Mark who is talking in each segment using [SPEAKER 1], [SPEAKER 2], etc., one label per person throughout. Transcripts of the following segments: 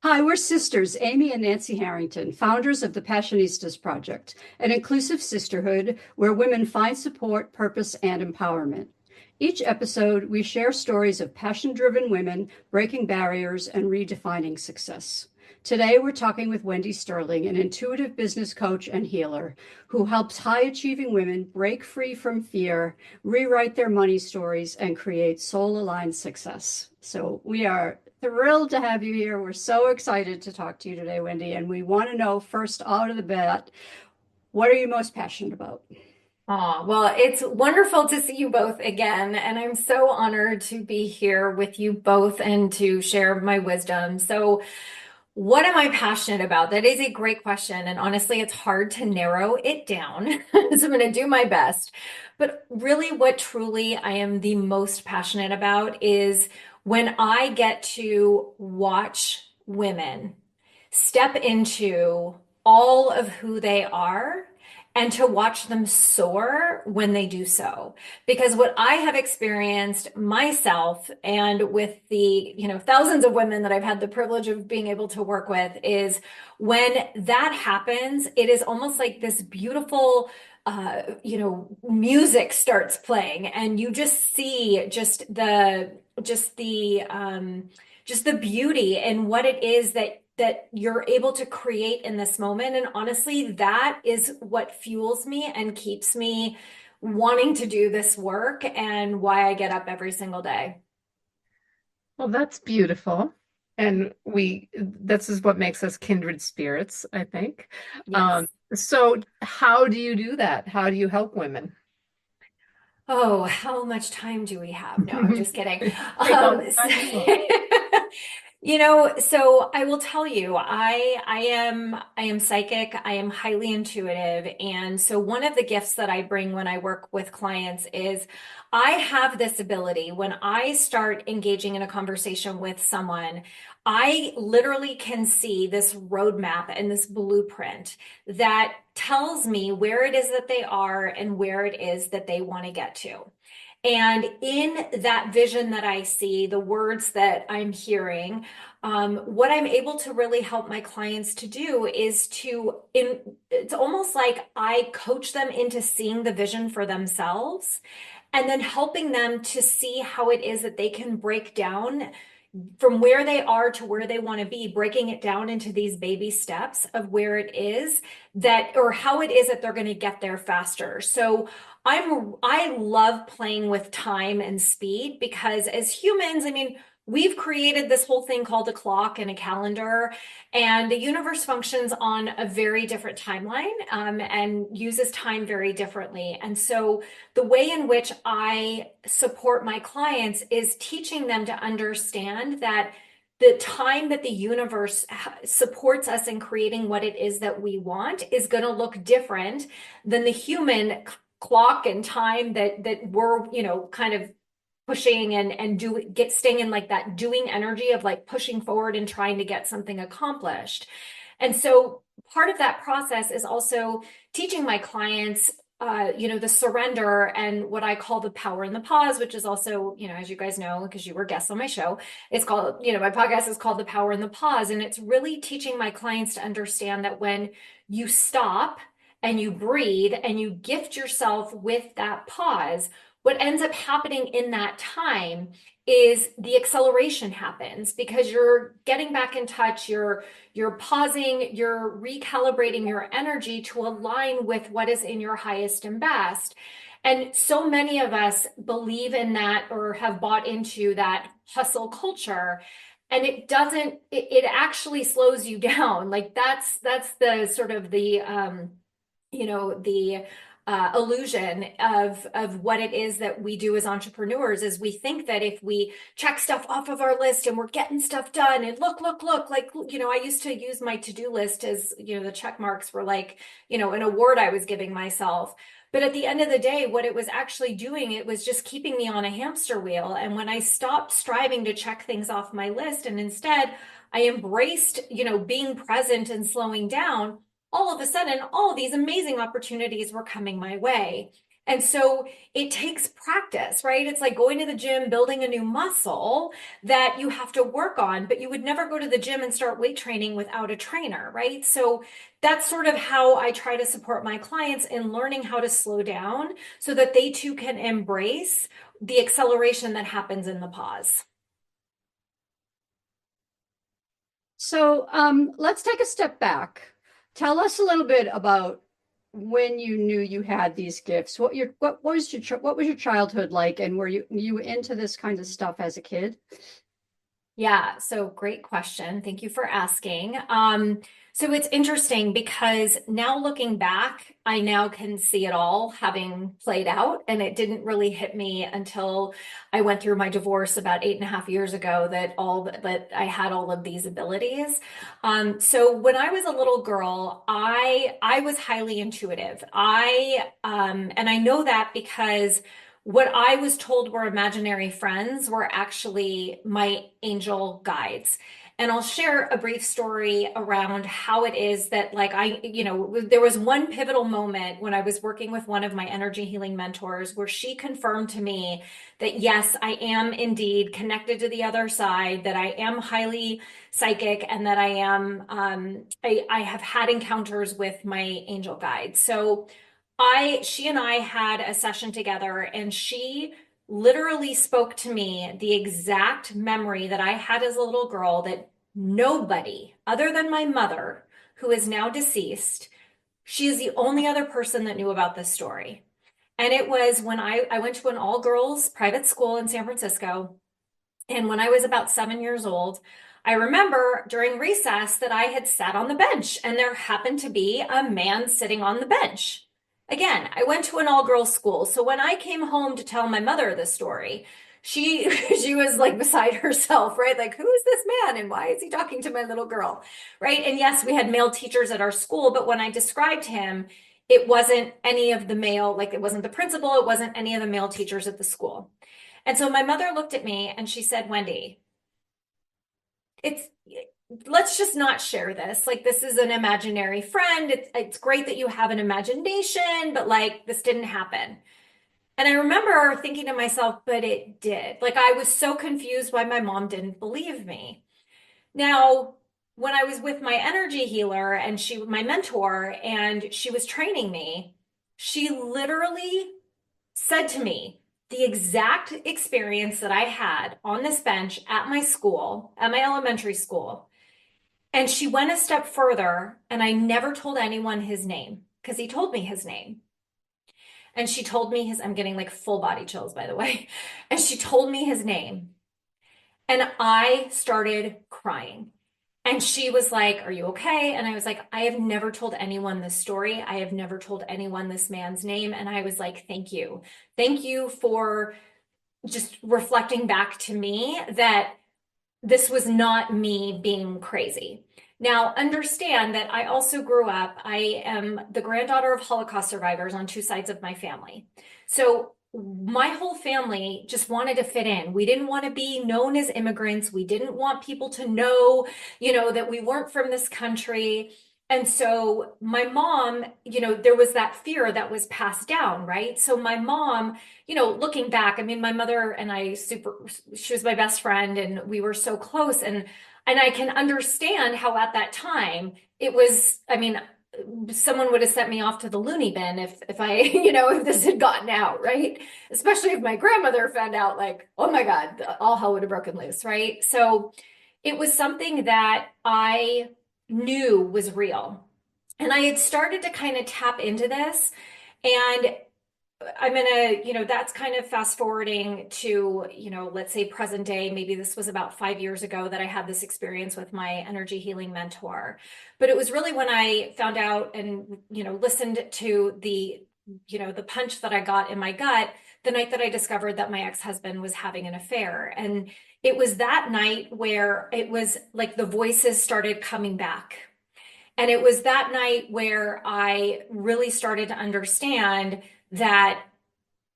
[SPEAKER 1] Hi, we're sisters, Amy and Nancy Harrington, founders of the Passionistas Project, an inclusive sisterhood where women find support, purpose, and empowerment. Each episode, we share stories of passion-driven women breaking barriers and redefining success. Today, we're talking with Wendy Sterling, an intuitive business coach and healer who helps high-achieving women break free from fear, rewrite their money stories, and create soul-aligned success. So we are thrilled to have you here. We're so excited to talk to you today, Wendy. And we want to know first out of the bat, what are you most passionate about?
[SPEAKER 2] Oh, well, it's wonderful to see you both again. And I'm so honored to be here with you both and to share my wisdom. So, what am I passionate about? That is a great question. And honestly, it's hard to narrow it down. So, I'm going to do my best. But really, what truly I am the most passionate about is when I get to watch women step into all of who they are and to watch them soar when they do so. Because what I have experienced myself and with the, thousands of women that I've had the privilege of being able to work with is when that happens, it is almost like this beautiful music starts playing and you just see just the beauty and what it is that you're able to create in this moment. And honestly, that is what fuels me and keeps me wanting to do this work and why I get up every single day.
[SPEAKER 3] Well, that's beautiful. And this is what makes us kindred spirits, I think.
[SPEAKER 2] Yes.
[SPEAKER 3] So how do you do that? How do you help women?
[SPEAKER 2] Oh, how much time do we have? No, I'm just kidding.
[SPEAKER 3] Take all the
[SPEAKER 2] So,
[SPEAKER 3] time you want.
[SPEAKER 2] so I will tell you, I am psychic, I am highly intuitive, and so one of the gifts that I bring when I work with clients is I have this ability when I start engaging in a conversation with someone, I literally can see this roadmap and this blueprint that tells me where it is that they are and where it is that they want to get to. And in that vision that I see, the words that I'm hearing, what I'm able to really help my clients to do is it's almost like I coach them into seeing the vision for themselves and then helping them to see how it is that they can break down from where they are to where they want to be, breaking it down into these baby steps of where it is that, or how it is that they're going to get there faster. So I love playing with time and speed because as humans, I mean, we've created this whole thing called a clock and a calendar, and the universe functions on a very different timeline, and uses time very differently. And so the way in which I support my clients is teaching them to understand that the time that the universe supports us in creating what it is that we want is going to look different than the human clock and time that we're, kind of pushing and staying in like that doing energy of like pushing forward and trying to get something accomplished. And so part of that process is also teaching my clients the surrender and what I call the power in the pause, which is also, as you guys know, because you were guests on my show, it's called, my podcast is called The Power in the Pause. And it's really teaching my clients to understand that when you stop and you breathe and you gift yourself with that pause, what ends up happening in that time is the acceleration happens because you're getting back in touch, you're pausing, you're recalibrating your energy to align with what is in your highest and best. And so many of us believe in that or have bought into that hustle culture. And it actually slows you down. Like that's the sort of the illusion of what it is that we do as entrepreneurs is we think that if we check stuff off of our list and we're getting stuff done and look like I used to use my to-do list as the check marks were like an award I was giving myself. But at the end of the day, what it was actually doing, it was just keeping me on a hamster wheel. And when I stopped striving to check things off my list and instead I embraced being present and slowing down, all of a sudden, all of these amazing opportunities were coming my way. And so it takes practice, right? It's like going to the gym, building a new muscle that you have to work on, but you would never go to the gym and start weight training without a trainer, right? So that's sort of how I try to support my clients in learning how to slow down so that they too can embrace the acceleration that happens in the pause.
[SPEAKER 1] So let's take a step back. Tell us a little bit about when you knew you had these gifts. What was your childhood like, and were you into this kind of stuff as a kid?
[SPEAKER 2] Yeah, so great question. Thank you for asking. So it's interesting because now looking back, I now can see it all having played out, and it didn't really hit me until I went through my divorce about 8.5 years ago that I had all of these abilities. So when I was a little girl, I was highly intuitive. And I know that because what I was told were imaginary friends were actually my angel guides. And I'll share a brief story around how it is that, like, there was one pivotal moment when I was working with one of my energy healing mentors where she confirmed to me that, yes, I am indeed connected to the other side, that I am highly psychic, and that I have had encounters with my angel guides. So she and I had a session together, and she literally spoke to me the exact memory that I had as a little girl that nobody other than my mother, who is now deceased, she is the only other person that knew about this story. And it was when I went to an all-girls private school in San Francisco. And when I was about 7 years old, I remember during recess that I had sat on the bench and there happened to be a man sitting on the bench. Again, I went to an all-girls school. So when I came home to tell my mother the story, she she was like beside herself, right? Like, who is this man and why is he talking to my little girl? Right? And yes, we had male teachers at our school, but when I described him, it wasn't any of the male, like it wasn't the principal, it wasn't any of the male teachers at the school. And so my mother looked at me and she said, Wendy, it's let's just not share this. Like, this is an imaginary friend. It's great that you have an imagination, but like this didn't happen. And I remember thinking to myself, but it did. Like, I was so confused why my mom didn't believe me. Now, when I was with my energy healer and my mentor, and she was training me, she literally said to me the exact experience that I had on this bench at my school, at my elementary school. And she went a step further, and I never told anyone his name because he told me his name. And she told me I'm getting like full body chills, by the way. And she told me his name. And I started crying. And she was like, "Are you okay?" And I was like, "I have never told anyone this story. I have never told anyone this man's name." And I was like, "Thank you. Thank you for just reflecting back to me that this was not me being crazy." Now, understand that I also grew up, I am the granddaughter of Holocaust survivors on two sides of my family. So my whole family just wanted to fit in. We didn't want to be known as immigrants. We didn't want people to know, that we weren't from this country. And so my mom, there was that fear that was passed down, right? So my mom, looking back, I mean, my mother and she was my best friend and we were so close. And I can understand how at that time it was, I mean, someone would have sent me off to the loony bin if I, if this had gotten out, right? Especially if my grandmother found out, like, oh my God, all hell would have broken loose, right? So it was something that I knew was real. And I had started to kind of tap into this. And I'm gonna, that's kind of fast forwarding to, let's say present day. Maybe this was about 5 years ago that I had this experience with my energy healing mentor. But it was really when I found out and, listened to the punch that I got in my gut the night that I discovered that my ex-husband was having an affair. And it was that night where it was like the voices started coming back. And it was that night where I really started to understand that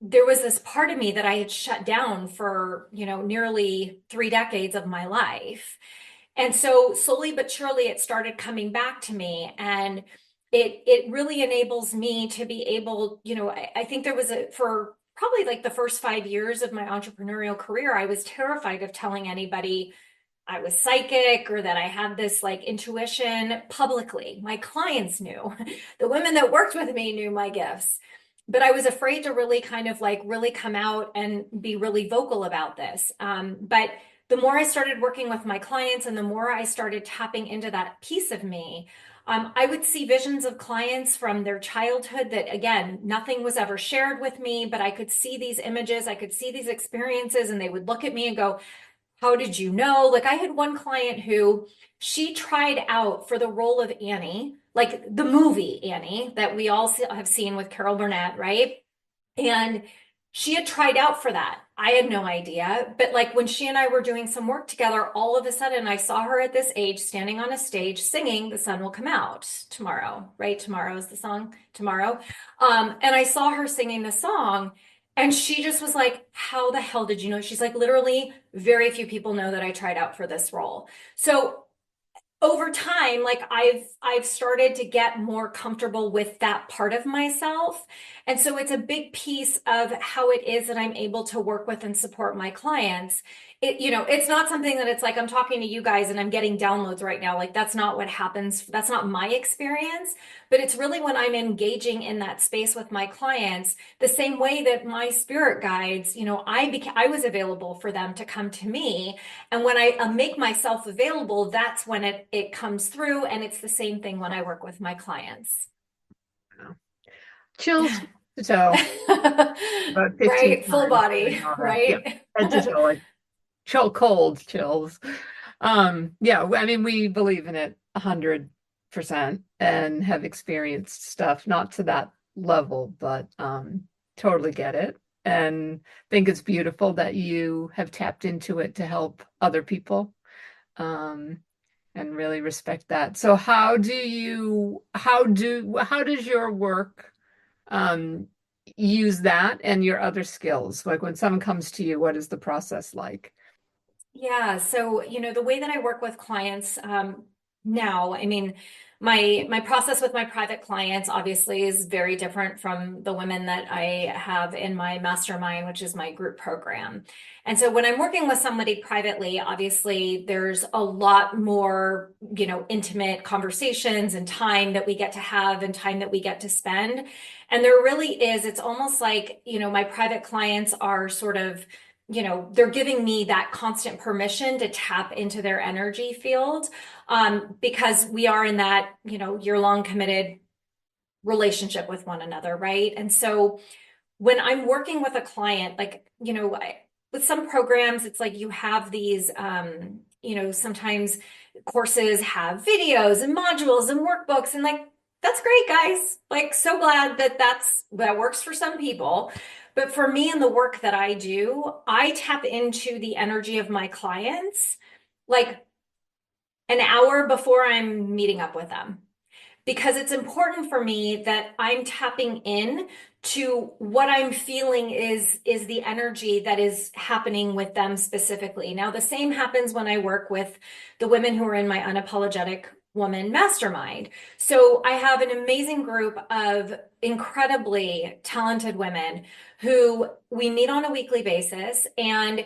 [SPEAKER 2] there was this part of me that I had shut down for, nearly 3 decades of my life. And so slowly but surely it started coming back to me. And it really enables me to be able, I think there was for probably like the first 5 years of my entrepreneurial career, I was terrified of telling anybody I was psychic or that I had this like intuition publicly. My clients knew, the women that worked with me knew my gifts, but I was afraid to really kind of like really come out and be really vocal about this. But the more I started working with my clients and the more I started tapping into that piece of me, I would see visions of clients from their childhood that, again, nothing was ever shared with me, but I could see these images, I could see these experiences, and they would look at me and go, how did you know? Like I had one client who she tried out for the role of Annie, like the movie Annie that we all have seen with Carol Burnett, right? And she had tried out for that. I had no idea. But like when she and I were doing some work together, all of a sudden I saw her at this age standing on a stage singing The Sun Will Come Out Tomorrow, right? Tomorrow is the song, Tomorrow. And I saw her singing the song. And she just was like, how the hell did you know? She's like, literally, very few people know that I tried out for this role. So over time, like I've started to get more comfortable with that part of myself. And so it's a big piece of how it is that I'm able to work with and support my clients. It's not something that it's like I'm talking to you guys and I'm getting downloads right now. Like that's not what happens. That's not my experience, but it's really when I'm engaging in that space with my clients, the same way that my spirit guides, I was available for them to come to me. And when I make myself available, that's when it comes through. And it's the same thing when I work with my clients.
[SPEAKER 3] Chills to toe. About 15
[SPEAKER 2] Right, full
[SPEAKER 3] times
[SPEAKER 2] body,
[SPEAKER 3] doing all that. Yeah,
[SPEAKER 2] right?
[SPEAKER 3] head to toe, like cold chills. Yeah, I mean, we believe in it 100% and have experienced stuff, not to that level, but totally get it. And think it's beautiful that you have tapped into it to help other people. And really respect that. So how does your work um, use that and your other skills? Like when someone comes to you, what is the process like?
[SPEAKER 2] Yeah, so the way that I work with clients now, I mean, my process with my private clients obviously is very different from the women that I have in my mastermind, which is my group program. And so when I'm working with somebody privately, obviously there's a lot more, intimate conversations and time that we get to have and time that we get to spend. And there really is, it's almost like, my private clients are sort of they're giving me that constant permission to tap into their energy field because we are in that, year-long committed relationship with one another, right? And so when I'm working with a client, like, with some programs, it's like you have these, sometimes courses have videos and modules and workbooks and like, that's great, guys. Like, so glad that works for some people. But for me and the work that I do, I tap into the energy of my clients like an hour before I'm meeting up with them because it's important for me that I'm tapping in to what I'm feeling is the energy that is happening with them specifically. Now, the same happens when I work with the women who are in my Unapologetic Woman Mastermind. So I have an amazing group of incredibly talented women who we meet on a weekly basis. And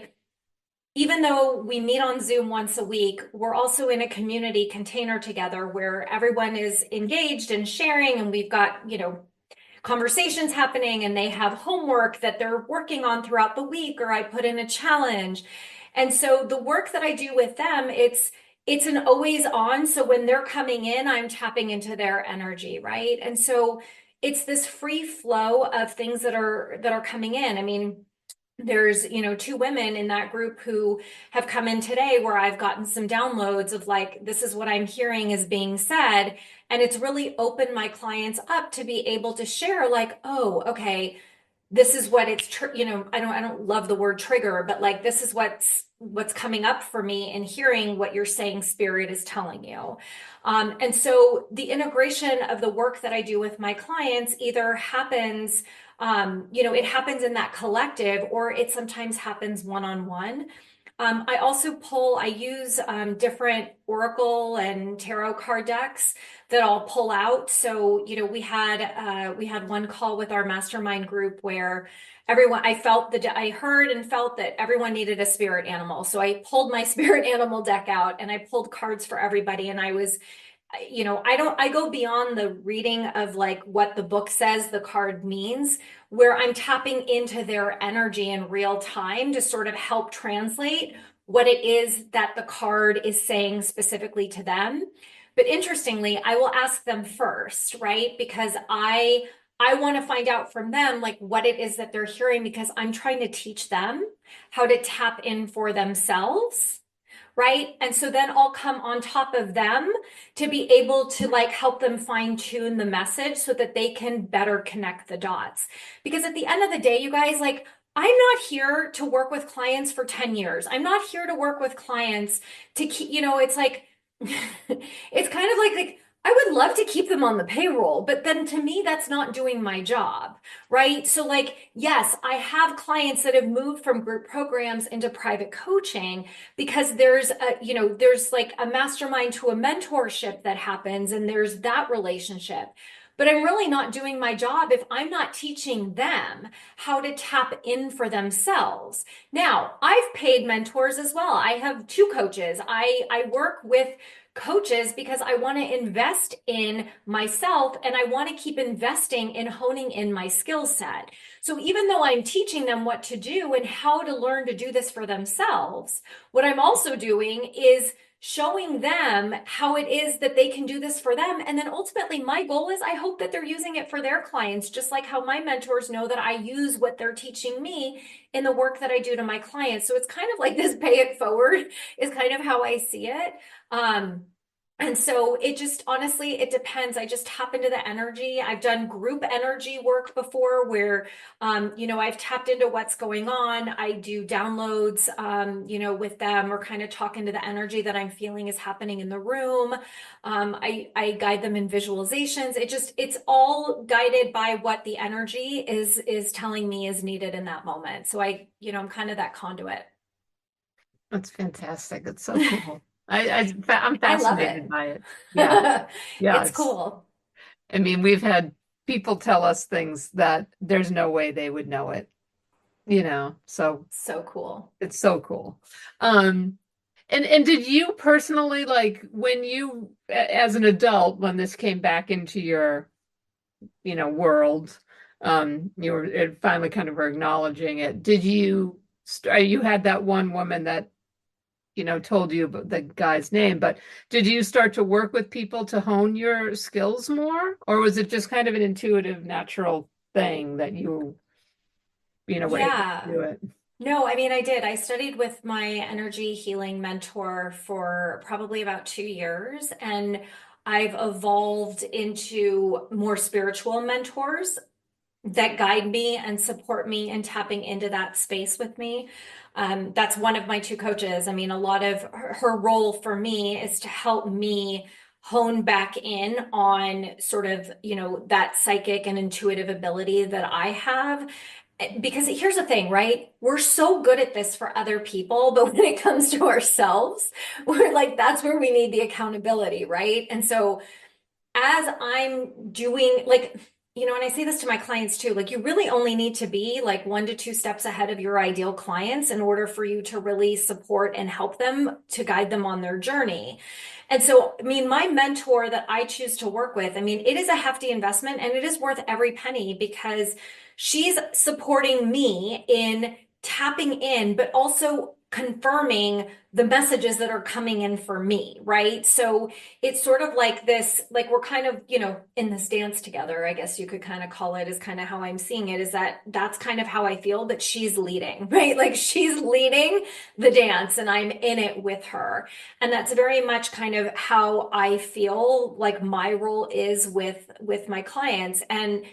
[SPEAKER 2] even though we meet on Zoom once a week, we're also in a community container together where everyone is engaged and sharing, and we've got, conversations happening, and they have homework that they're working on throughout the week, or I put in a challenge. And so the work that I do with them, it's an always on. So when they're coming in, I'm tapping into their energy, right? And so it's this free flow of things that are coming in. I mean, there's, two women in that group who have come in today where I've gotten some downloads of like, this is what I'm hearing is being said. And it's really opened my clients up to be able to share like, oh, okay, this is what I don't love the word trigger, but like, this is what's coming up for me and hearing what you're saying spirit is telling you. And so the integration of the work that I do with my clients either happens it happens in that collective, or it sometimes happens one-on-one. I also I use different Oracle and tarot card decks that I'll pull out. So, we had one call with our mastermind group where I heard and felt that everyone needed a spirit animal. So I pulled my spirit animal deck out and I pulled cards for everybody. And I go beyond the reading of like what the book says the card means, where I'm tapping into their energy in real time to sort of help translate what it is that the card is saying specifically to them. But interestingly, I will ask them first, right? Because I want to find out from them like what it is that they're hearing, because I'm trying to teach them how to tap in for themselves, right? And so then I'll come on top of them to be able to like help them fine tune the message so that they can better connect the dots. Because at the end of the day, you guys, like, I'm not here to work with clients for 10 years. I'm not here to work with clients to keep, it's like, it's kind of like I would love to keep them on the payroll, but then to me, that's not doing my job, right? So like, yes, I have clients that have moved from group programs into private coaching because there's like a mastermind to a mentorship that happens and there's that relationship. But I'm really not doing my job if I'm not teaching them how to tap in for themselves. Now, I've paid mentors as well. I have two coaches. I work with coaches because I want to invest in myself and I want to keep investing in honing in my skill set. So even though I'm teaching them what to do and how to learn to do this for themselves, what I'm also doing is showing them how it is that they can do this for them. And then ultimately, my goal is I hope that they're using it for their clients, just like how my mentors know that I use what they're teaching me in the work that I do to my clients. So it's kind of like this pay it forward is kind of how I see it. And so it just honestly, it depends. I just tap into the energy. I've done group energy work before where, I've tapped into what's going on. I do downloads, with them or kind of talk into the energy that I'm feeling is happening in the room. I guide them in visualizations. It's all guided by what the energy is telling me is needed in that moment. So I'm kind of that conduit.
[SPEAKER 3] That's fantastic. It's so cool. I'm
[SPEAKER 2] I love
[SPEAKER 3] fascinated
[SPEAKER 2] it.
[SPEAKER 3] by it. Yeah. Yeah.
[SPEAKER 2] It's cool.
[SPEAKER 3] I mean, we've had people tell us things that there's no way they would know it, so
[SPEAKER 2] So cool.
[SPEAKER 3] it's so cool. Um, and did you personally, like, when you, as an adult, when this came back into your, world, you were finally kind of were acknowledging it. Did you had that one woman that told you about the guy's name, but did you start to work with people to hone your skills more? Or was it just kind of an intuitive, natural thing that were able to
[SPEAKER 2] Yeah.
[SPEAKER 3] do it?
[SPEAKER 2] No, I mean, I did. I studied with my energy healing mentor for probably about 2 years, and I've evolved into more spiritual mentors that guide me and support me in tapping into that space with me. That's one of my two coaches. I mean, a lot of her role for me is to help me hone back in on sort of, that psychic and intuitive ability that I have. Because here's the thing, right? We're so good at this for other people, but when it comes to ourselves, we're like, that's where we need the accountability, right? And so as I'm doing like, and I say this to my clients too, like you really only need to be like 1 to 2 steps ahead of your ideal clients in order for you to really support and help them to guide them on their journey. And so, I mean, my mentor that I choose to work with, I mean, it is a hefty investment and it is worth every penny because she's supporting me in tapping in, but also confirming the messages that are coming in for me, right? So it's sort of like this, like we're kind of, in this dance together, I guess you could kind of call it, is kind of how I'm seeing it, is that's kind of how I feel, but she's leading, right? Like she's leading the dance and I'm in it with her. And that's very much kind of how I feel like my role is with my clients. And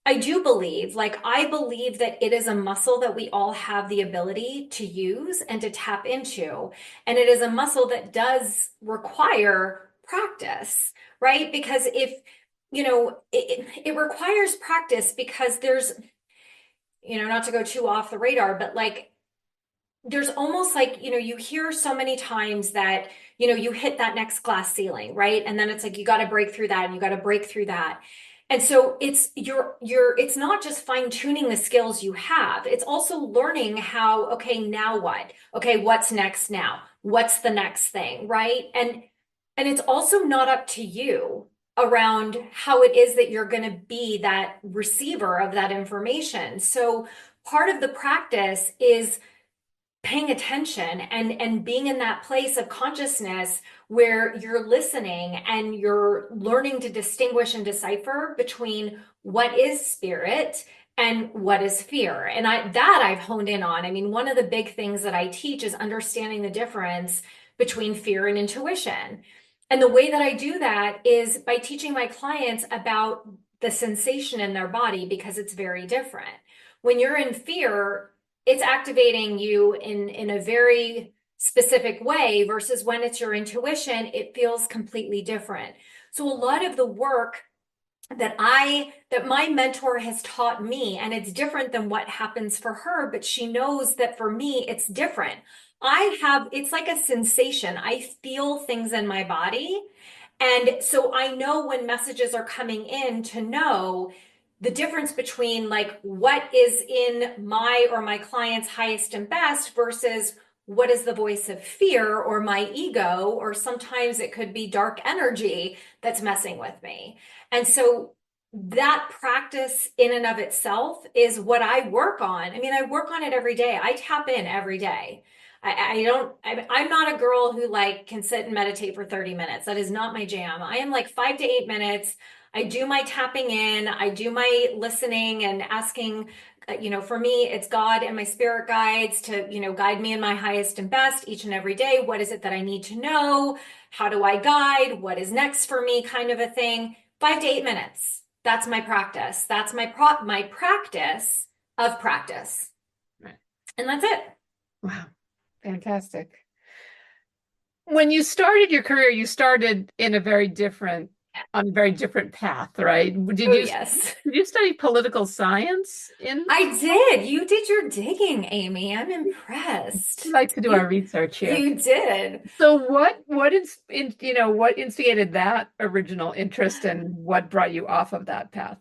[SPEAKER 2] I believe that it is a muscle that we all have the ability to use and to tap into. And it is a muscle that does require practice, right? Because it requires practice because there's, not to go too off the radar, but like there's almost like, you hear so many times that, you hit that next glass ceiling, right? And then it's like you got to break through that and you got to break through that. And so it's not just fine tuning the skills you have. It's also learning how, okay, now what? Okay, what's next now? What's the next thing, right? And it's also not up to you around how it is that you're going to be that receiver of that information. So part of the practice is paying attention and being in that place of consciousness where you're listening and you're learning to distinguish and decipher between what is spirit and what is fear. And I've honed in on. I mean, one of the big things that I teach is understanding the difference between fear and intuition. And the way that I do that is by teaching my clients about the sensation in their body, because it's very different. When you're in fear, it's activating you in a very specific way, versus when it's your intuition, it feels completely different. So a lot of the work that my mentor has taught me, and it's different than what happens for her, but she knows that for me it's different. It's like a sensation. I feel things in my body. And so I know when messages are coming in, to know the difference between like what is in my or my client's highest and best versus what is the voice of fear or my ego, or sometimes it could be dark energy that's messing with me. And so that practice in and of itself is what I work on. I mean, I work on it every day. I tap in every day. I'm not a girl who like can sit and meditate for 30 minutes. That is not my jam. I am like 5 to 8 minutes. I do my tapping in, I do my listening and asking, for me, it's God and my spirit guides to, guide me in my highest and best each and every day. What is it that I need to know? How do I guide? What is next for me? Kind of a thing. 5 to 8 minutes. That's my practice. That's my practice of practice.
[SPEAKER 3] Right.
[SPEAKER 2] And that's it.
[SPEAKER 3] Wow. Fantastic. When you started your career, you started on a very different path, right?
[SPEAKER 2] Oh, yes.
[SPEAKER 3] Did you study political science in?
[SPEAKER 2] I did. You did your digging, Amy. I'm impressed.
[SPEAKER 3] We like to do our research here.
[SPEAKER 2] You did.
[SPEAKER 3] So what instigated that original interest and what brought you off of that path?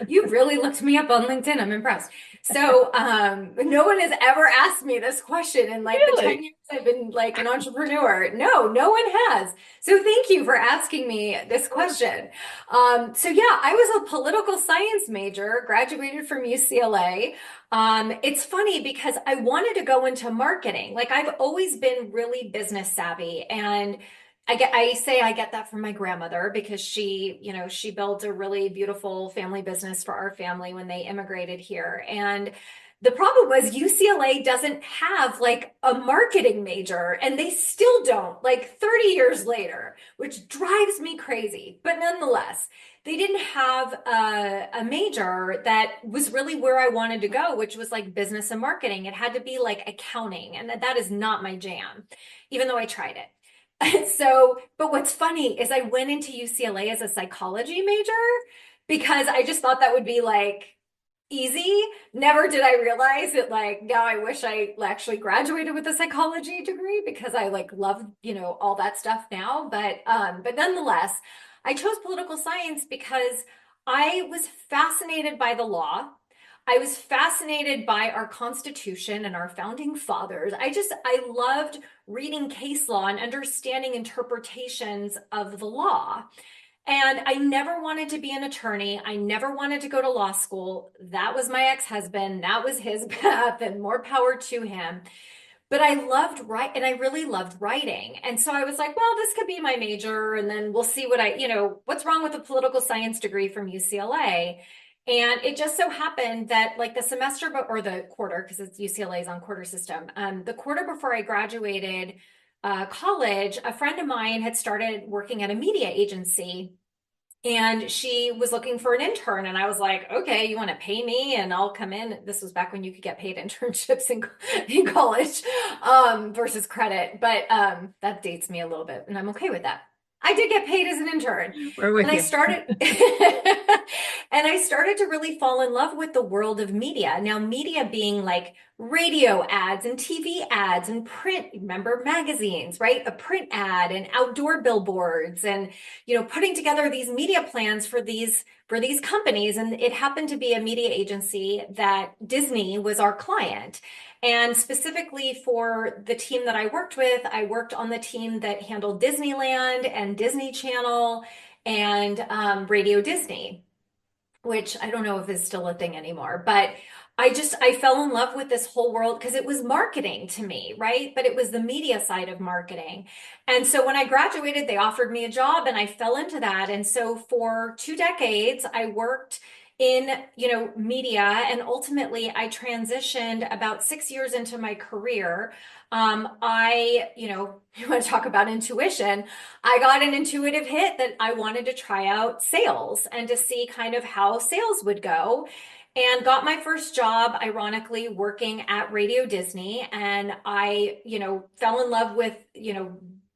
[SPEAKER 2] You really looked me up on LinkedIn. I'm impressed. So, no one has ever asked me this question in like the 10 years I've been like an entrepreneur. No one has. So thank you for asking me this question. So yeah, I was a political science major, graduated from UCLA. It's funny because I wanted to go into marketing. Like I've always been really business savvy, and I get that from my grandmother, because she built a really beautiful family business for our family when they immigrated here. And the problem was UCLA doesn't have like a marketing major, and they still don't, like 30 years later, which drives me crazy. But nonetheless, they didn't have a major that was really where I wanted to go, which was like business and marketing. It had to be like accounting, and that is not my jam, even though I tried it. So, but what's funny is I went into UCLA as a psychology major because I just thought that would be like easy. Never did I realize that like now I wish I actually graduated with a psychology degree, because I like love, all that stuff now. But nonetheless, I chose political science because I was fascinated by the law. I was fascinated by our Constitution and our founding fathers. I loved reading case law and understanding interpretations of the law. And I never wanted to be an attorney. I never wanted to go to law school. That was my ex-husband. That was his path, and more power to him. But I loved and I really loved writing. And so I was like, well, this could be my major, and then we'll see what's wrong with a political science degree from UCLA. And it just so happened that like the semester, or the quarter, because it's UCLA is on quarter system. The quarter before I graduated college, a friend of mine had started working at a media agency, and she was looking for an intern. And I was like, okay, you want to pay me and I'll come in. This was back when you could get paid internships in college versus credit. But that dates me a little bit, and I'm okay with that. I did get paid as an intern.
[SPEAKER 3] We're with
[SPEAKER 2] and
[SPEAKER 3] you.
[SPEAKER 2] I started and I started to really fall in love with the world of media. Now, media being like radio ads and TV ads and print, remember magazines, right? A print ad and outdoor billboards and, putting together these media plans for these companies. And it happened to be a media agency that Disney was our client. And specifically for the team that I worked with, I worked on the team that handled Disneyland and Disney Channel and Radio Disney, which I don't know if is still a thing anymore, but I fell in love with this whole world because it was marketing to me, right? But it was the media side of marketing. And so when I graduated, they offered me a job and I fell into that. And so for 2 decades, I worked in, media, and ultimately I transitioned about 6 years into my career. You want to talk about intuition? I got an intuitive hit that I wanted to try out sales and to see kind of how sales would go. And got my first job, ironically, working at Radio Disney. And I, fell in love with,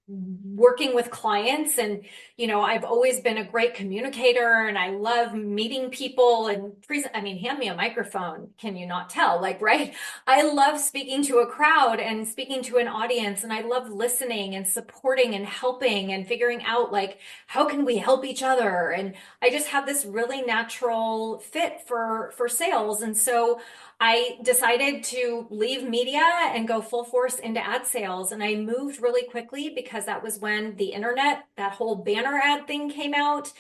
[SPEAKER 2] working with clients. And, I've always been a great communicator and I love meeting people and hand me a microphone. Can you not tell? Like, right? I love speaking to a crowd and speaking to an audience. And I love listening and supporting and helping and figuring out, like, how can we help each other? And I just have this really natural fit for sales. And so I decided to leave media and go full force into ad sales. And I moved really quickly because that was when the internet, that whole banner ad thing came out.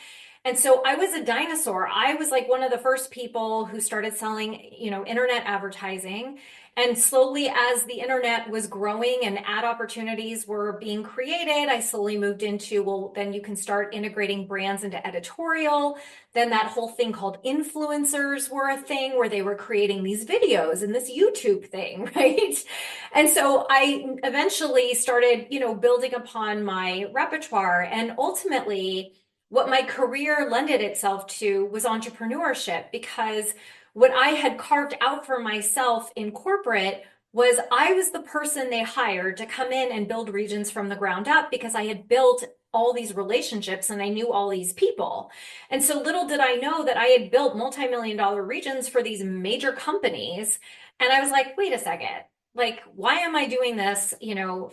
[SPEAKER 2] And so I was a dinosaur. I was like one of the first people who started selling, internet advertising. And slowly, as the internet was growing and ad opportunities were being created, I slowly moved into, well, then you can start integrating brands into editorial. Then that whole thing called influencers were a thing where they were creating these videos and this YouTube thing, right? And so I eventually started, building upon my repertoire. And ultimately, what my career lended itself to was entrepreneurship, because what I had carved out for myself in corporate was I was the person they hired to come in and build regions from the ground up because I had built all these relationships and I knew all these people. And so little did I know that I had built multi-million-dollar regions for these major companies. And I was like, wait a second, like, why am I doing this,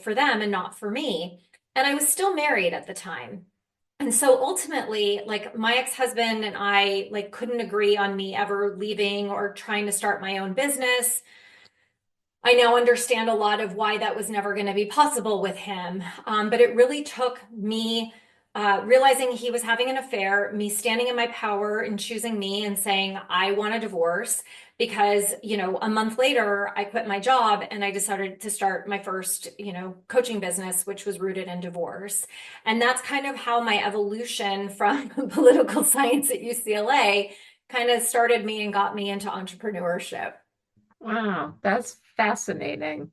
[SPEAKER 2] for them and not for me? And I was still married at the time. And so ultimately, like, my ex-husband and I like couldn't agree on me ever leaving or trying to start my own business. I now understand a lot of why that was never going to be possible with him. But it really took me realizing he was having an affair, me standing in my power and choosing me and saying, I want a divorce. Because, a month later, I quit my job and I decided to start my first, coaching business, which was rooted in divorce. And that's kind of how my evolution from political science at UCLA kind of started me and got me into entrepreneurship.
[SPEAKER 3] Wow, that's fascinating.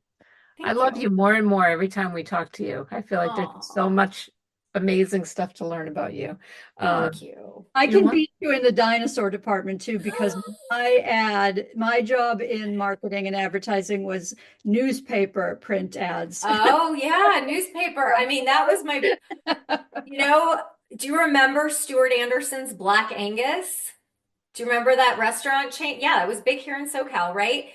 [SPEAKER 3] I
[SPEAKER 2] Thank
[SPEAKER 3] love
[SPEAKER 2] you.
[SPEAKER 3] you more and more every time we talk to you. I feel like there's so
[SPEAKER 2] Oh,
[SPEAKER 3] much amazing stuff to learn about you.
[SPEAKER 2] thank you.
[SPEAKER 1] I
[SPEAKER 3] You're
[SPEAKER 1] can
[SPEAKER 3] one.
[SPEAKER 1] beat you in the dinosaur department too, because my job in marketing and advertising was newspaper print ads.
[SPEAKER 2] Oh, yeah, newspaper. I mean, that was my, you know, do you remember Stuart Anderson's Black Angus? Do you remember that restaurant chain? Yeah, it was big here in SoCal, right?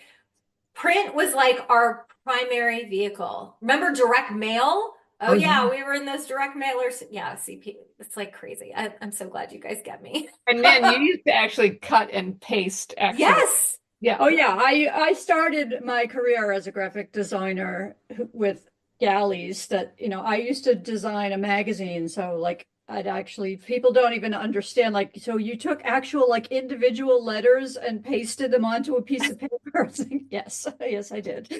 [SPEAKER 2] Print was like our primary vehicle. Remember direct mail? Oh
[SPEAKER 3] Oh yeah.
[SPEAKER 2] yeah, we were in those direct mailers. Yeah, CP, it's like crazy. I'm so glad you guys get me.
[SPEAKER 3] And then you used to actually cut and paste actual.
[SPEAKER 2] Yes.
[SPEAKER 3] Yeah.
[SPEAKER 1] Oh yeah, I started my career as a graphic designer with galleys that, I used to design a magazine. So like I'd actually, people don't even understand, like, so you took actual like individual letters and pasted them onto a piece of paper. Yes, yes, I did.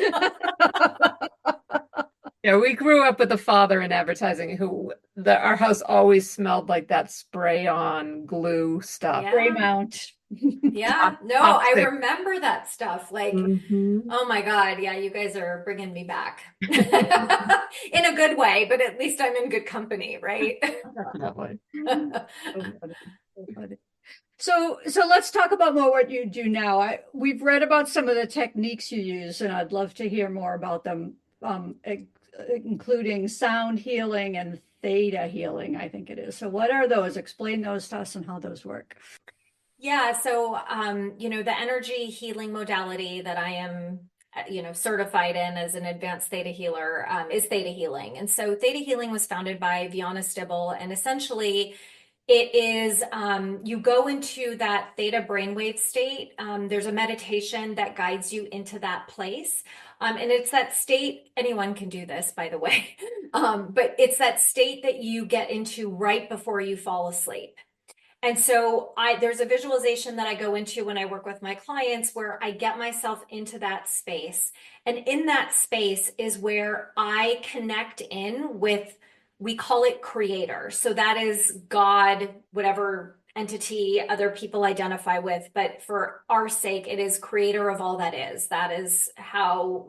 [SPEAKER 3] Yeah, we grew up with a father in advertising who our house always smelled like that spray on glue stuff.
[SPEAKER 2] Yeah.
[SPEAKER 1] Greymount.
[SPEAKER 2] Yeah. No, I
[SPEAKER 3] Toxic.
[SPEAKER 2] remember that stuff. Like,
[SPEAKER 3] Hmm.
[SPEAKER 2] oh my God. Yeah, you guys are bringing me back in a good way, but at least I'm in good company, right?
[SPEAKER 3] Definitely.
[SPEAKER 1] So funny. So funny. So let's talk about more what you do now. We've read about some of the techniques you use, and I'd love to hear more about them, including sound healing and theta healing, I think it is. So what are those? Explain those to us and how those work.
[SPEAKER 2] Yeah, so the energy healing modality that I am certified in as an advanced theta healer, is theta healing. And so theta healing was founded by Viana Stibble, and essentially it is, you go into that theta brainwave state. There's a meditation that guides you into that place. And it's that state, anyone can do this, by the way, but it's that state that you get into right before you fall asleep. And so there's a visualization that I go into when I work with my clients where I get myself into that space. And in that space is where I connect in with, we call it creator. So that is God, whatever entity other people identify with. But for our sake, it is creator of all that is. That is how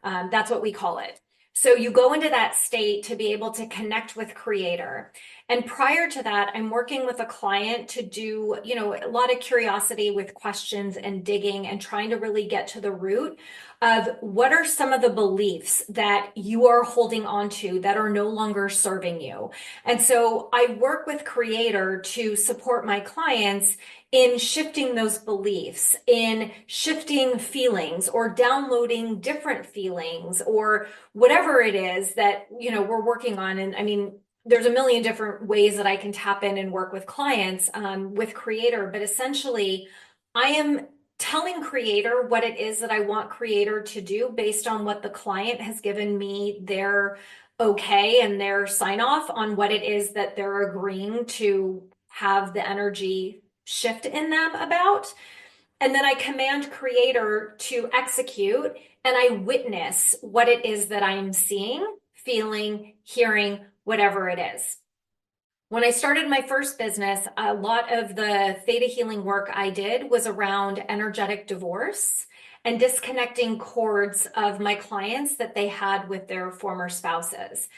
[SPEAKER 2] that's what we call it. So you go into that state to be able to connect with creator. And prior to that, I'm working with a client to do, a lot of curiosity with questions and digging and trying to really get to the root of what are some of the beliefs that you are holding on to that are no longer serving you. And so I work with creator to support my clients in shifting those beliefs, in shifting feelings or downloading different feelings or whatever it is that, we're working on. And I mean, there's a million different ways that I can tap in and work with clients with creator, but essentially I am telling creator what it is that I want creator to do based on what the client has given me their okay and their sign off on what it is that they're agreeing to have the energy shift in them about. And then I command creator to execute, and I witness what it is that I'm seeing, feeling, hearing, whatever it is. When I started my first business, a lot of the theta healing work I did was around energetic divorce and disconnecting cords of my clients that they had with their former spouses.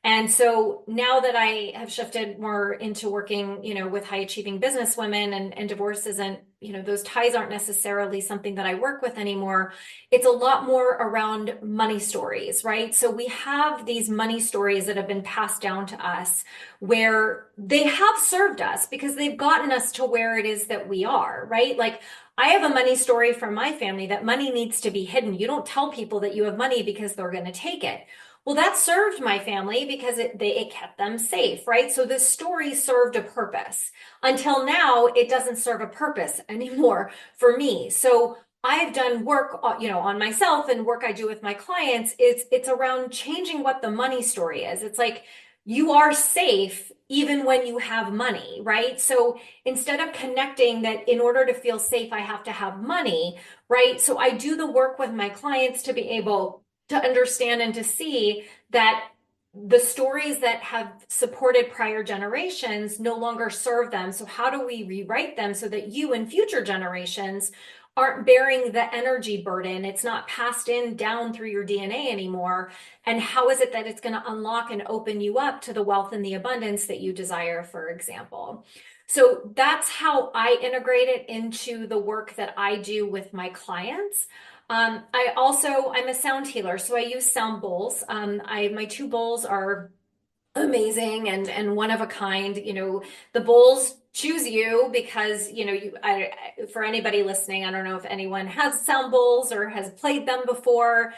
[SPEAKER 2] And so now that I have shifted more into working, with high achieving business women, and divorce isn't, those ties aren't necessarily something that I work with anymore. It's a lot more around money stories, right? So we have these money stories that have been passed down to us where they have served us because they've gotten us to where it is that we are, right? Like I have a money story from my family that money needs to be hidden. You don't tell people that you have money because they're going to take it. Well, that served my family because it kept them safe, right? So this story served a purpose. Until now, it doesn't serve a purpose anymore for me. So I've done work, on myself, and work I do with my clients. It's around changing what the money story is. It's like you are safe even when you have money, right? So instead of connecting that in order to feel safe, I have to have money, right? So I do the work with my clients to be able to understand and to see that the stories that have supported prior generations no longer serve them. So how do we rewrite them so that you and future generations aren't bearing the energy burden? It's not passed down through your DNA anymore. And how is it that it's going to unlock and open you up to the wealth and the abundance that you desire, for example? So that's how I integrate it into the work that I do with my clients. I'm a sound healer, so I use sound bowls. My two bowls are amazing and one of a kind. The bowls choose you because, for anybody listening, I don't know if anyone has sound bowls or has played them before.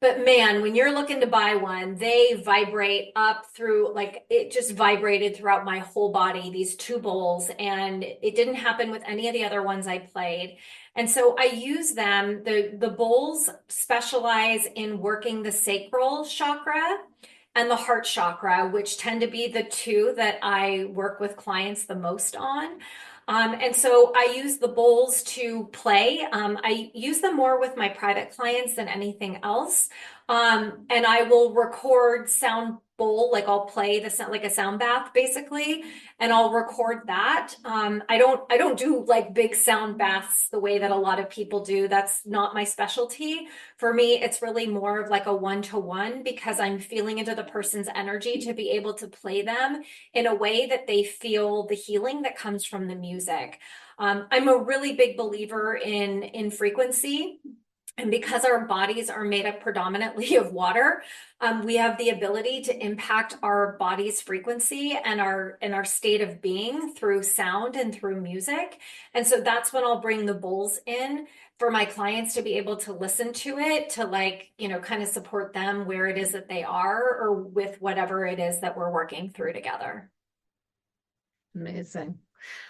[SPEAKER 2] But man, when you're looking to buy one, they vibrate up through, like it just vibrated throughout my whole body, these two bowls. And it didn't happen with any of the other ones I played. And so I use them. The bowls specialize in working the sacral chakra and the heart chakra, which tend to be the two that I work with clients the most on. And so I use the bowls to play. I use them more with my private clients than anything else. And I will record sound bowl, like I'll play the sound, like a sound bath basically, and I'll record that. I don't do like big sound baths the way that a lot of people do. That's not my specialty. For me, it's really more of like a one-to-one because I'm feeling into the person's energy to be able to play them in a way that they feel the healing that comes from the music. I'm a really big believer in frequency. And because our bodies are made up predominantly of water, we have the ability to impact our body's frequency and our state of being through sound and through music. And so that's when I'll bring the bowls in for my clients to be able to listen to it, to like, kind of support them where it is that they are or with whatever it is that we're working through together.
[SPEAKER 3] Amazing.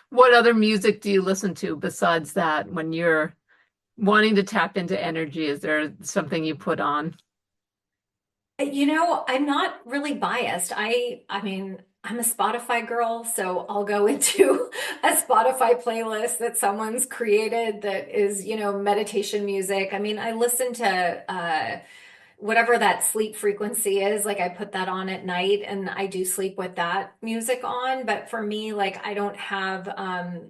[SPEAKER 3] What other music do you listen to besides that when you're wanting to tap into energy? Is there something you put on?
[SPEAKER 2] I'm not really biased. I mean, I'm a Spotify girl, so I'll go into a Spotify playlist that someone's created that is, meditation music. I mean, I listen to whatever that sleep frequency is, like I put that on at night and I do sleep with that music on. But for me, like I don't have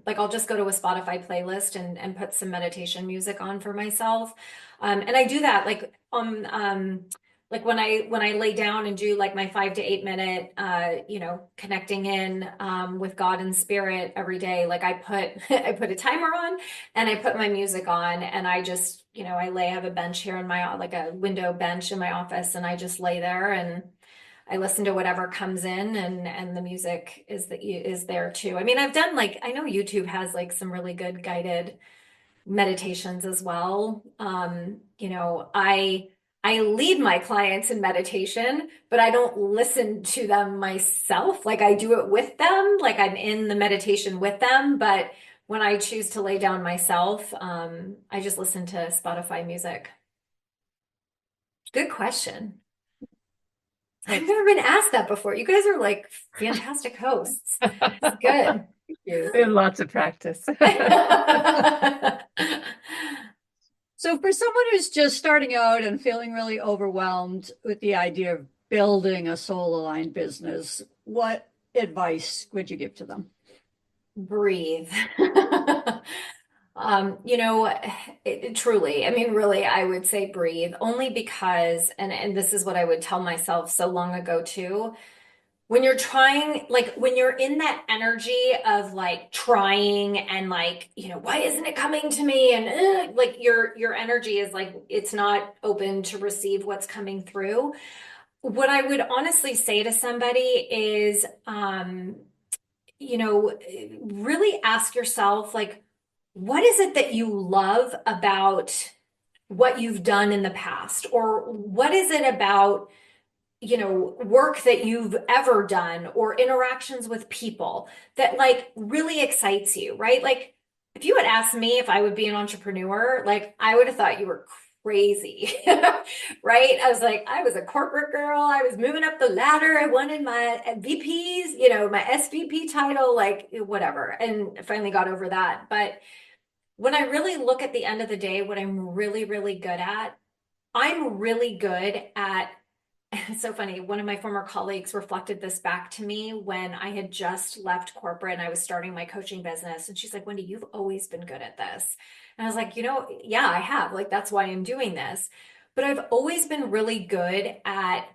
[SPEAKER 2] like I'll just go to a Spotify playlist and put some meditation music on for myself. And I do that like when I lay down and do like my 5 to 8 minute connecting in with God and spirit every day. Like I put I put a timer on and I put my music on and I just I have a bench here in my, like a window bench in my office, and I just lay there and I listen to whatever comes in, and the music is there too. I mean, I've done like, I know YouTube has like some really good guided meditations as well. I lead my clients in meditation, but I don't listen to them myself. Like I do it with them, like I'm in the meditation with them, but when I choose to lay down myself, I just listen to Spotify music. Good question. I've never been asked that before. You guys are like fantastic hosts. It's good.
[SPEAKER 1] Thank you.
[SPEAKER 3] We have lots of practice.
[SPEAKER 1] So for someone who's just starting out and feeling really overwhelmed with the idea of building a soul-aligned business, what advice would you give to them?
[SPEAKER 2] Breathe. Truly, I mean, really, I would say breathe only because, and this is what I would tell myself so long ago too. When you're trying, like when you're in that energy of like trying and like, why isn't it coming to me? And like your energy is like, it's not open to receive what's coming through. What I would honestly say to somebody is, really ask yourself, like, what is it that you love about what you've done in the past? Or what is it about, work that you've ever done or interactions with people that like really excites you, right? Like, if you had asked me if I would be an entrepreneur, like, I would have thought you were crazy, right? I was like, I was a corporate girl. I was moving up the ladder. I wanted my VPs, my SVP title, like whatever. And finally got over that. But when I really look at the end of the day, what I'm really, really good at, I'm really good at, it's so funny. One of my former colleagues reflected this back to me when I had just left corporate and I was starting my coaching business. And she's like, Wendy, you've always been good at this. And I was like, yeah, I have. Like, that's why I'm doing this. But I've always been really good at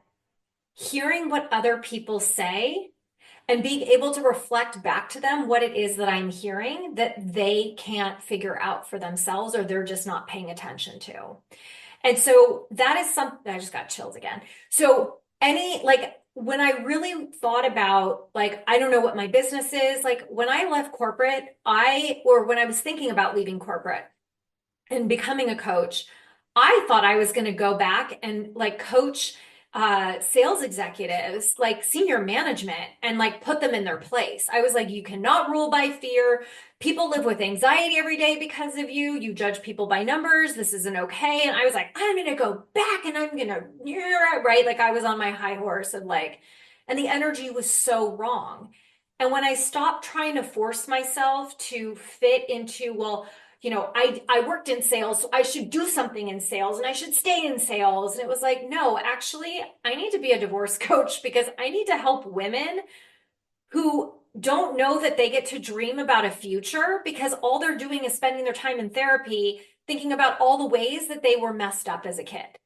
[SPEAKER 2] hearing what other people say and being able to reflect back to them what it is that I'm hearing that they can't figure out for themselves or they're just not paying attention to. And so that is something, I just got chills again. So when I really thought about, like, I don't know what my business is, like when I left corporate, or when I was thinking about leaving corporate and becoming a coach, I thought I was going to go back and like coach sales executives, like senior management, and like put them in their place. I was like, you cannot rule by fear. People live with anxiety every day because of you. You judge people by numbers. This isn't okay. And I was like, I'm going to go back and I'm going to, right? Like I was on my high horse and like, and the energy was so wrong. And when I stopped trying to force myself to fit into, well, I worked in sales, so I should do something in sales and I should stay in sales. And it was like, no, actually, I need to be a divorce coach because I need to help women who don't know that they get to dream about a future because all they're doing is spending their time in therapy thinking about all the ways that they were messed up as a kid.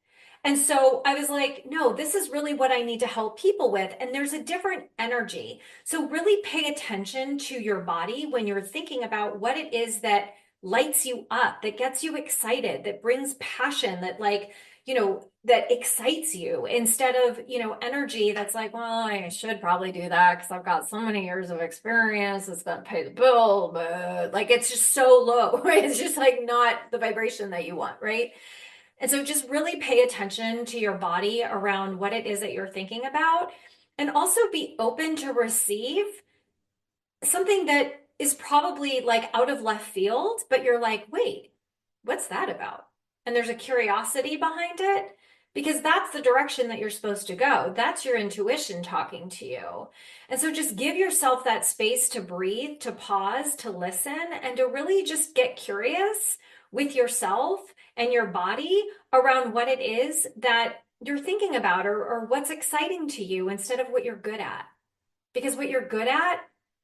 [SPEAKER 2] And so I was like, no, this is really what I need to help people with. And there's a different energy. So really pay attention to your body when you're thinking about what it is that lights you up, that gets you excited, that brings passion, that like, that excites you instead of, energy that's like, well, I should probably do that because I've got so many years of experience. It's going to pay the bill, but like, it's just so low, right? It's just like not the vibration that you want, right? And so just really pay attention to your body around what it is that you're thinking about, and also be open to receive something that is probably like out of left field, but you're like, wait, what's that about? And there's a curiosity behind it because that's the direction that you're supposed to go. That's your intuition talking to you. And so just give yourself that space to breathe, to pause, to listen, and to really just get curious with yourself and your body around what it is that you're thinking about, or what's exciting to you instead of what you're good at. Because what you're good at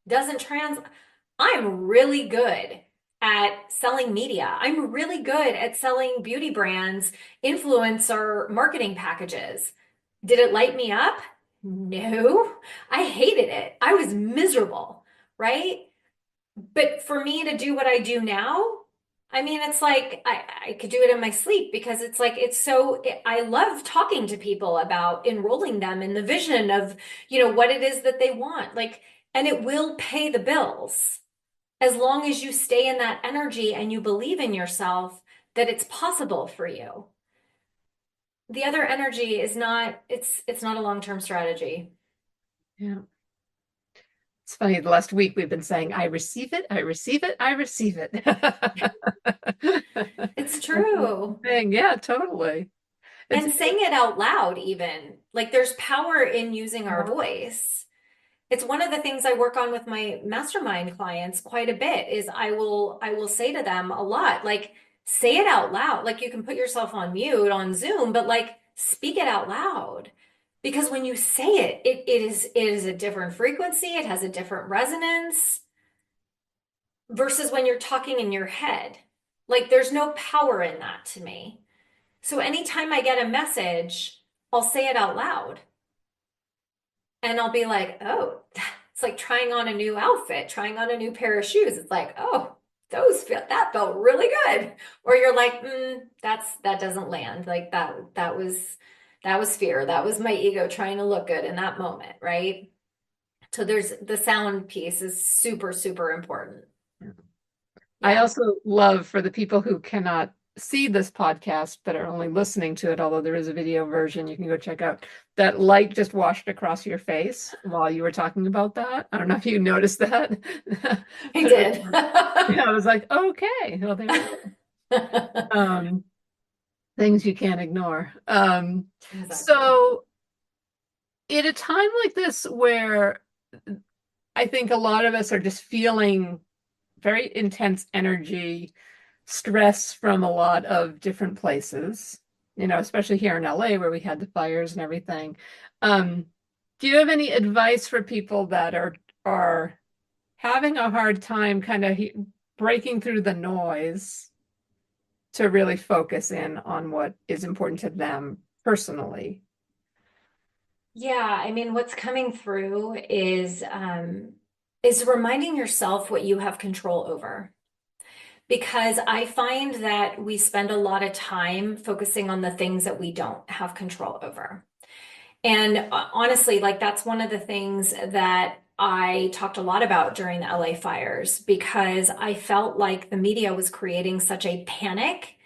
[SPEAKER 2] doesn't I'm really good at selling media. I'm really good at selling beauty brands, influencer marketing packages. Did it light me up? No, I hated it. I was miserable, right? But for me to do what I do now, I mean, it's like I could do it in my sleep because it's like, I love talking to people about enrolling them in the vision of, what it is that they want. Like, and it will pay the bills as long as you stay in that energy and you believe in yourself that it's possible for you. The other energy is not, it's not a long-term strategy.
[SPEAKER 3] Yeah. It's funny, the last week we've been saying, I receive it, I receive it, I receive it.
[SPEAKER 2] It's true.
[SPEAKER 3] Thing. Yeah, totally. It's
[SPEAKER 2] And saying it out loud, even like there's power in using our voice. It's one of the things I work on with my mastermind clients quite a bit is I will say to them a lot, like say it out loud. Like you can put yourself on mute on Zoom, but like speak it out loud. Because when you say it, it is a different frequency, it has a different resonance versus when you're talking in your head. Like there's no power in that to me. So anytime I get a message, I'll say it out loud. And I'll be like, oh, it's like trying on a new outfit, trying on a new pair of shoes. It's like, oh, that felt really good. Or you're like, that doesn't land. Like that was fear. That was my ego trying to look good in that moment, right? So there's the sound piece is super, super important.
[SPEAKER 3] I
[SPEAKER 2] Yeah.
[SPEAKER 3] also love for the people who cannot see this podcast but are only listening to it, although there is a video version you can go check out. That light just washed across your face while you were talking about that. I don't know if you noticed that.
[SPEAKER 2] I did.
[SPEAKER 3] Yeah, I was like, okay, well, there we go. Things you can't ignore.
[SPEAKER 2] Exactly.
[SPEAKER 3] So in a time like this where I think a lot of us are just feeling very intense energy, stress from a lot of different places, especially here in LA where we had the fires and everything. Um, do you have any advice for people that are having a hard time kind of breaking through the noise to really focus in on what is important to them personally?
[SPEAKER 2] Yeah, I mean, what's coming through is reminding yourself what you have control over. Because I find that we spend a lot of time focusing on the things that we don't have control over. And honestly, like that's one of the things that I talked a lot about during the LA fires because I felt like the media was creating such a panic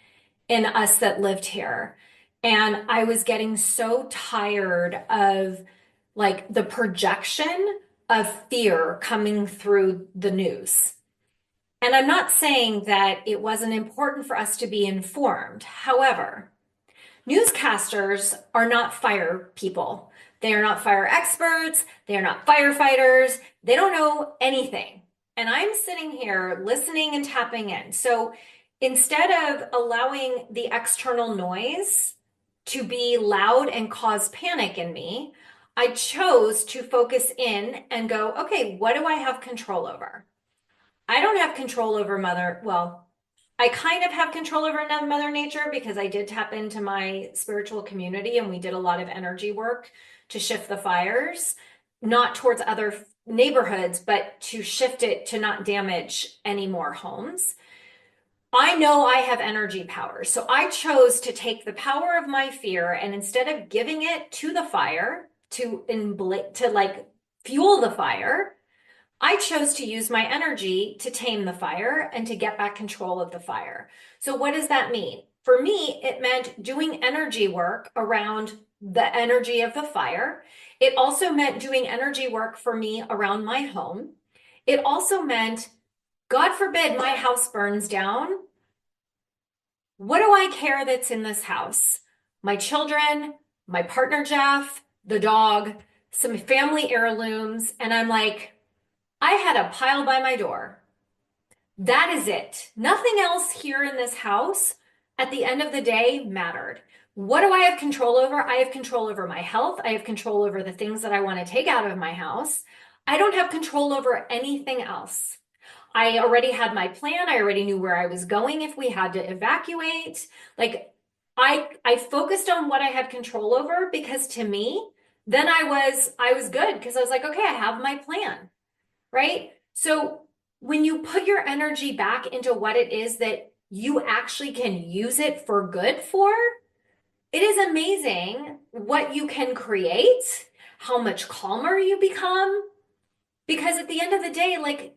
[SPEAKER 2] in us that lived here. And I was getting so tired of like the projection of fear coming through the news. And I'm not saying that it wasn't important for us to be informed. However, newscasters are not fire people. They are not fire experts. They are not firefighters. They don't know anything. And I'm sitting here listening and tapping in. So instead of allowing the external noise to be loud and cause panic in me, I chose to focus in and go, okay, what do I have control over? I don't have control over I kind of have control over Mother Nature because I did tap into my spiritual community and we did a lot of energy work to shift the fires, not towards other neighborhoods, but to shift it to not damage any more homes. I know I have energy power. So I chose to take the power of my fear and instead of giving it to the fire to like fuel the fire, I chose to use my energy to tame the fire and to get back control of the fire. So what does that mean? For me, it meant doing energy work around the energy of the fire. It also meant doing energy work for me around my home. It also meant, God forbid, my house burns down. What do I care that's in this house? My children, my partner Jeff, the dog, some family heirlooms. And I'm like, I had a pile by my door. That is it. Nothing else here in this house at the end of the day mattered. What do I have control over? I have control over my health. I have control over the things that I want to take out of my house. I don't have control over anything else. I already had my plan. I already knew where I was going if we had to evacuate. Like I focused on what I had control over because to me, then I was good because I was like, okay, I have my plan, right? So when you put your energy back into what it is that you actually can use it for good for, it is amazing what you can create, how much calmer you become. Because at the end of the day, like,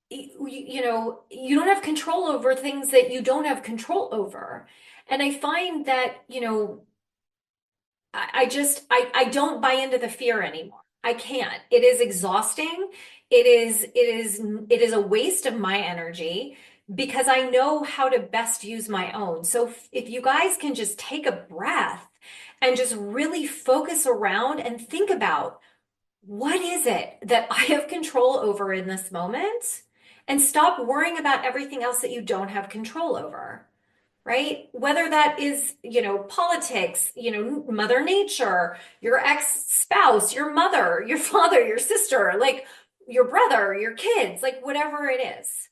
[SPEAKER 2] you don't have control over things that you don't have control over. And I find that, I don't buy into the fear anymore. I can't. It is exhausting. It is a waste of my energy because I know how to best use my own. So if you guys can just take a breath and just really focus around and think about what is it that I have control over in this moment and stop worrying about everything else that you don't have control over, right? Whether that is, politics, Mother Nature, your ex-spouse, your mother, your father, your sister, like your brother, your kids, like whatever it is.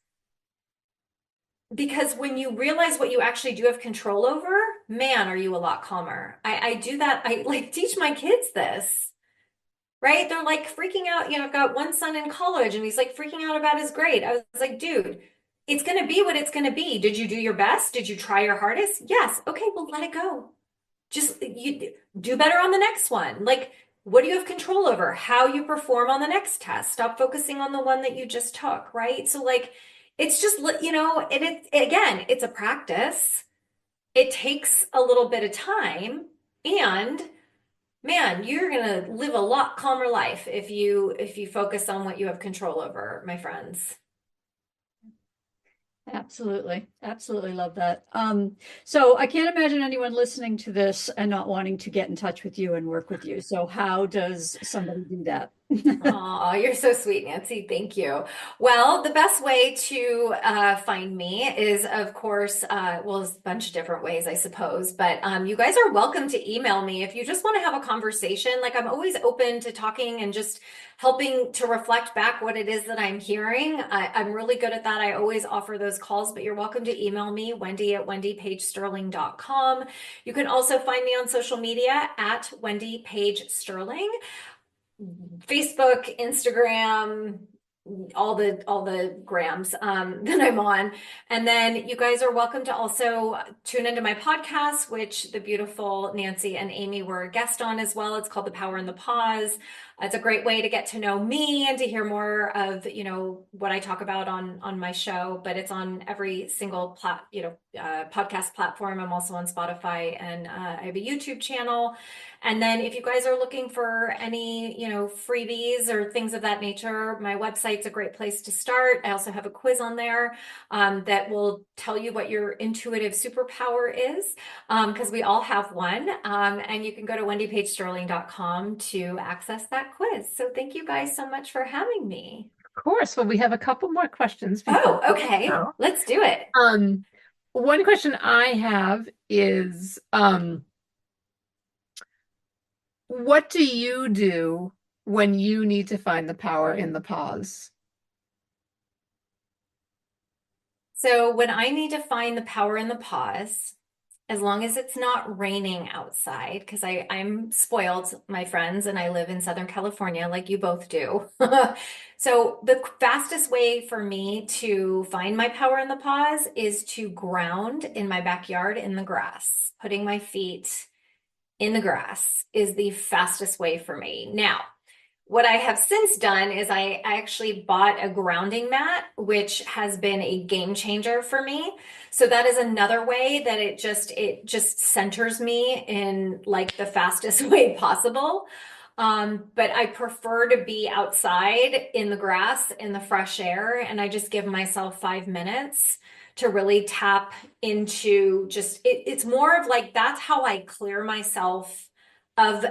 [SPEAKER 2] Because when you realize what you actually do have control over, man, are you a lot calmer. I do that. I like teach my kids this, right? They're like freaking out. I've got one son in college and he's like freaking out about his grade. I was like, dude, it's going to be what it's going to be. Did you do your best? Did you try your hardest? Yes. Okay, well, let it go. Just you do better on the next one. Like, what do you have control over? How you perform on the next test. Stop focusing on the one that you just took, right? So like, it's just, again, it's a practice. It takes a little bit of time and man, you're gonna live a lot calmer life if you focus on what you have control over, my friends.
[SPEAKER 1] Absolutely. Absolutely love that. So I can't imagine anyone listening to this and not wanting to get in touch with you and work with you. So how does somebody do that?
[SPEAKER 2] Oh, you're so sweet, Nancy. Thank you. Well, the best way to find me is, of course, well, there's a bunch of different ways, I suppose, but you guys are welcome to email me if you just want to have a conversation. Like, I'm always open to talking and just helping to reflect back what it is that I'm hearing. I'm really good at that. I always offer those calls, but you're welcome to email me, Wendy at wendypagesterling.com. You can also find me on social media at Wendy Paige Sterling. Facebook, Instagram, all the grams that I'm on. And then you guys are welcome to also tune into my podcast, which the beautiful Nancy and Amy were a guest on as well. It's called The Power in the Pause. It's a great way to get to know me and to hear more of, what I talk about on my show, but it's on every single podcast platform. I'm also on Spotify and I have a YouTube channel. And then if you guys are looking for any, freebies or things of that nature, my website's a great place to start. I also have a quiz on there that will tell you what your intuitive superpower is, because we all have one. And you can go to wendypagesterling.com to access that quiz. So thank you guys so much for having me.
[SPEAKER 3] Of course. Well, we have a couple more questions
[SPEAKER 2] Oh,
[SPEAKER 3] before we
[SPEAKER 2] okay.
[SPEAKER 3] go.
[SPEAKER 2] Let's do it.
[SPEAKER 3] One question I have is, what do you do when you need to find the power in the pause?
[SPEAKER 2] So when I need to find the power in the pause, as long as it's not raining outside, because I'm spoiled, my friends, and I live in Southern California like you both do. So the fastest way for me to find my power in the pause is to ground in my backyard in the grass. Putting my feet in the grass is the fastest way for me. Now, what I have since done is I actually bought a grounding mat, which has been a game changer for me. So that is another way that it just centers me in like the fastest way possible. But I prefer to be outside in the grass, in the fresh air, and I just give myself 5 minutes to really tap into it's more of like that's how I clear myself of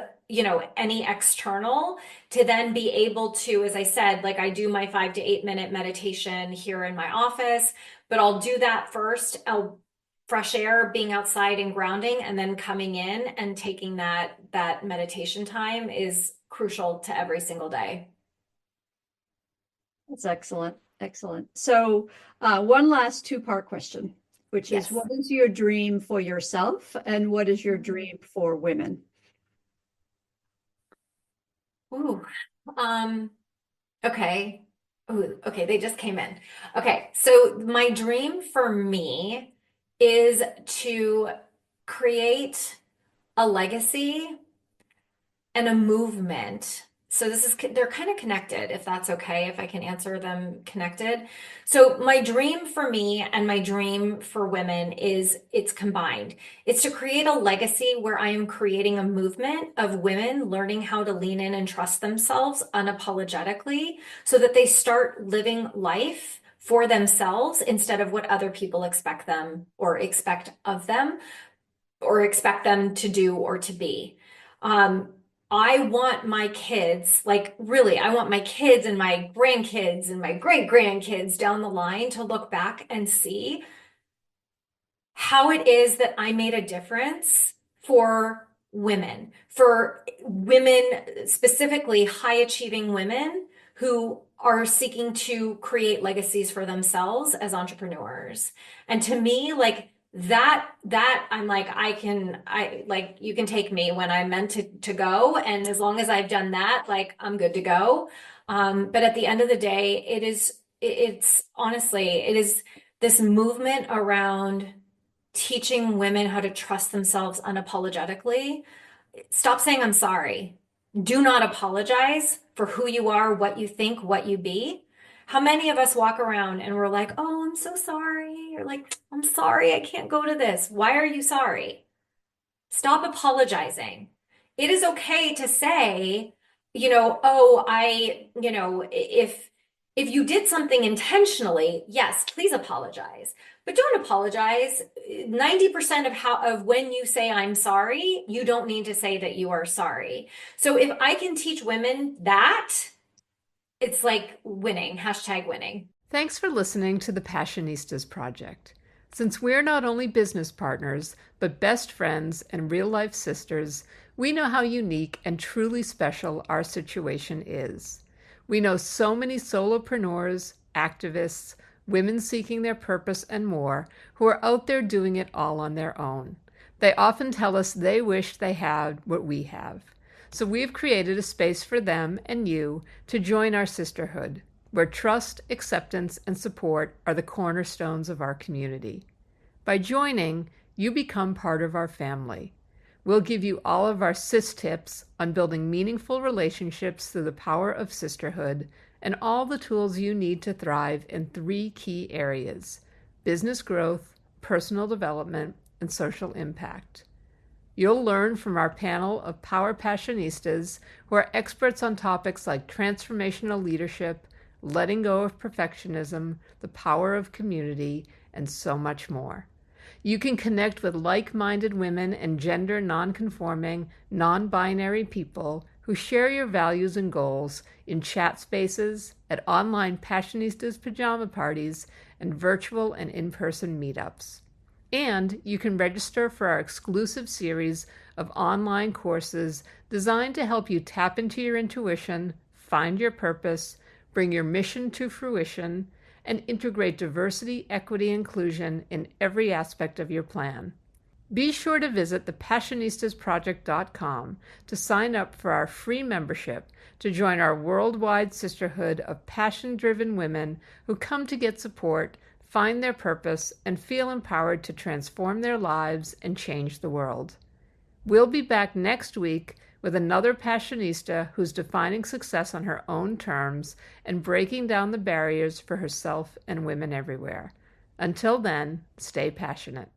[SPEAKER 2] any external to then be able to, as I said, like I do my 5 to 8 minute meditation here in my office, but I'll do that first. I'll fresh air, being outside and grounding, and then coming in and taking that meditation time is crucial to every single day.
[SPEAKER 1] That's excellent. Excellent. So, one last two-part question, which is
[SPEAKER 2] Yes.
[SPEAKER 1] what is your dream for yourself and what is your dream for women?
[SPEAKER 2] Ooh. Okay. Ooh, okay, they just came in. Okay, so my dream for me is to create a legacy and a movement. So they're kind of connected, if that's okay, if I can answer them connected. So my dream for me and my dream for women is it's combined. It's to create a legacy where I am creating a movement of women learning how to lean in and trust themselves unapologetically so that they start living life for themselves instead of what other people expect them or expect of them or expect them to do or to be. Um, I want my kids, like really, I want my kids and my grandkids and my great grandkids down the line to look back and see how it is that I made a difference for women, specifically high achieving women who are seeking to create legacies for themselves as entrepreneurs. And to me, like that I'm like, I like, you can take me when I'm meant to go. And as long as I've done that, like I'm good to go. But at the end of the day, it's honestly, it is this movement around teaching women how to trust themselves unapologetically. Stop saying I'm sorry. Do not apologize for who you are, what you think, what you be. How many of us walk around and we're like, oh, I'm so sorry. Or like, I'm sorry, I can't go to this. Why are you sorry? Stop apologizing. It is okay to say, oh, if you did something intentionally, yes, please apologize. But don't apologize. 90% of when you say I'm sorry, you don't need to say that you are sorry. So if I can teach women that, it's like winning, hashtag winning.
[SPEAKER 3] Thanks for listening to the Passionistas Project. Since we're not only business partners, but best friends and real life sisters, we know how unique and truly special our situation is. We know so many solopreneurs, activists, women seeking their purpose, and more who are out there doing it all on their own. They often tell us they wish they had what we have. So we've created a space for them and you to join our sisterhood, where trust, acceptance, and support are the cornerstones of our community. By joining, you become part of our family. We'll give you all of our sis tips on building meaningful relationships through the power of sisterhood and all the tools you need to thrive in 3 key areas: business growth, personal development, and social impact. You'll learn from our panel of Power Passionistas who are experts on topics like transformational leadership, letting go of perfectionism, the power of community, and so much more. You can connect with like-minded women and gender non-conforming, non-binary people who share your values and goals in chat spaces, at online Passionistas pajama parties, and virtual and in-person meetups. And you can register for our exclusive series of online courses designed to help you tap into your intuition, find your purpose, bring your mission to fruition, and integrate diversity, equity, inclusion in every aspect of your plan. Be sure to visit thepassionistasproject.com to sign up for our free membership to join our worldwide sisterhood of passion-driven women who come to get support, find their purpose, and feel empowered to transform their lives and change the world. We'll be back next week with another Passionista who's defining success on her own terms and breaking down the barriers for herself and women everywhere. Until then, stay passionate.